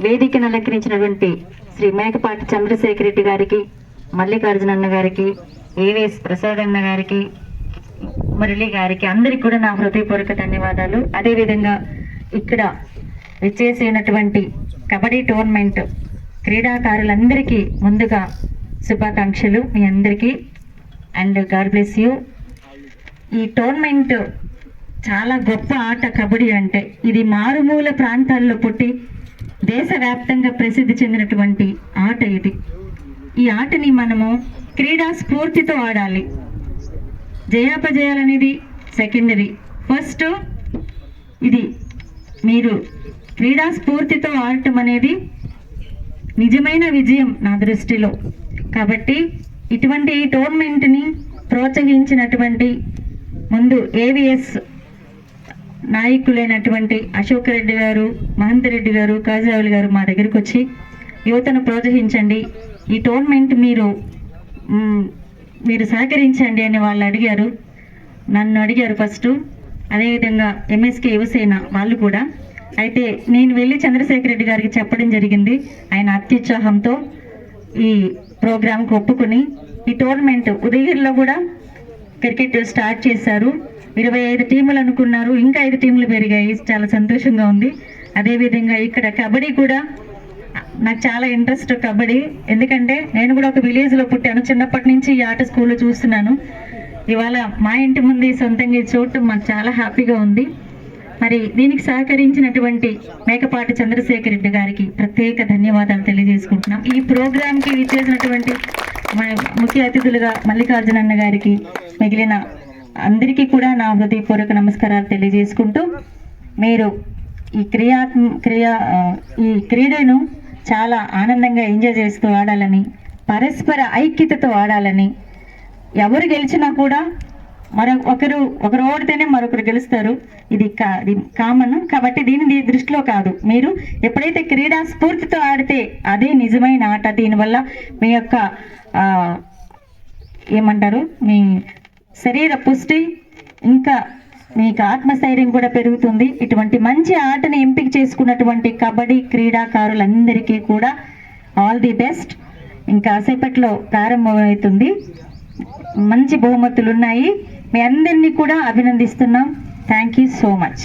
వేదికను అలంకరించినటువంటి శ్రీ మేకపాటి చంద్రశేఖర్ రెడ్డి గారికి, మల్లికార్జున అన్న గారికి, ఏవిఎస్ ప్రసాద్ అన్న గారికి, మురళి గారికి అందరికి కూడా నా హృదయపూర్వక ధన్యవాదాలు. అదేవిధంగా ఇక్కడ విచ్చేసినటువంటి కబడ్డీ టోర్నమెంట్ క్రీడాకారులందరికీ ముందుగా శుభాకాంక్షలు మీ అందరికీ. And God bless you. ఈ టోర్నమెంట్ చాలా గొప్ప ఆట కబడ్డీ అంటే. ఇది మారుమూల ప్రాంతాల్లో పుట్టి దేశవ్యాప్తంగా ప్రసిద్ధి చెందినటువంటి ఆట ఇది. ఈ ఆటని మనము క్రీడా స్ఫూర్తితో ఆడాలి. జయాపజయాలనేది సెకండరీ. ఫస్ట్ ఇది మీరు క్రీడా స్ఫూర్తితో ఆడటం అనేది నిజమైన విజయం నా దృష్టిలో. కాబట్టి ఇటువంటి టోర్నమెంట్ని ప్రోత్సహించినటువంటి ముందు ఏవిఎస్ నాయకులైనటువంటి అశోక్ రెడ్డి గారు, మహంత్ రెడ్డి గారు, కాజావులు గారు మా దగ్గరికి వచ్చి యువతను ప్రోత్సహించండి, ఈ టోర్నమెంట్ మీరు సహకరించండి అని వాళ్ళు అడిగారు. నన్ను అడిగారు ఫస్ట్. అదేవిధంగా ఎంఎస్కే యువసేన వాళ్ళు కూడా. అయితే నేను వెళ్ళి చంద్రశేఖర్ రెడ్డి గారికి చెప్పడం జరిగింది. ఆయన అత్యుత్సాహంతో ఈ ప్రోగ్రాంకి ఒప్పుకుని ఈ టోర్నమెంట్ ఉదయగిరిలో కూడా క్రికెట్ స్టార్ట్ చేశారు. 25 టీములు అనుకున్నారు, ఇంకా 5 టీములు పెరిగాయి. చాలా సంతోషంగా ఉంది. అదేవిధంగా ఇక్కడ కబడ్డీ కూడా నాకు చాలా ఇంట్రెస్ట్ కబడ్డీ. ఎందుకంటే నేను కూడా ఒక విలేజ్లో పుట్టాను. చిన్నప్పటి నుంచి ఈ ఆట స్కూల్లో చూస్తున్నాను. ఇవాళ మా ఇంటి ముందు సొంతంగా చూడటం మాకు చాలా హ్యాపీగా ఉంది. మరి దీనికి సహకరించినటువంటి మేకపాటి చంద్రశేఖర్ రెడ్డి గారికి ప్రత్యేక ధన్యవాదాలు తెలియజేసుకుంటున్నాం. ఈ ప్రోగ్రాంకి విచ్చేసినటువంటి ముఖ్య అతిథులుగా మల్లికార్జున అన్న గారికి, మిగిలిన అందరికీ కూడా నా హృదయపూర్వక నమస్కారాలు తెలియజేసుకుంటూ, మీరు ఈ క్రీడను చాలా ఆనందంగా ఎంజాయ్ చేస్తూ ఆడాలని, పరస్పర ఐక్యతతో ఆడాలని, ఎవరు గెలిచినా కూడా ఒకరు ఓడితేనే మరొకరు గెలుస్తారు. ఇది కామన్. కాబట్టి దీన్ని దృష్టిలో కాదు. మీరు ఎప్పుడైతే క్రీడా స్ఫూర్తితో ఆడితే అదే నిజమైన ఆట. దీనివల్ల మీ యొక్క మీ శరీర పుష్టి, ఇంకా మీకు ఆత్మస్థైర్యం కూడా పెరుగుతుంది. ఇటువంటి మంచి ఆటని ఎంపిక చేసుకున్నటువంటి కబడ్డీ క్రీడాకారులందరికీ కూడా ఆల్ ది బెస్ట్. ఇంకా సేపట్లో ప్రారంభమవుతుంది. మంచి బహుమతులు ఉన్నాయి. మీ అందరినీ కూడా అభినందిస్తున్నాం. Thank you so much.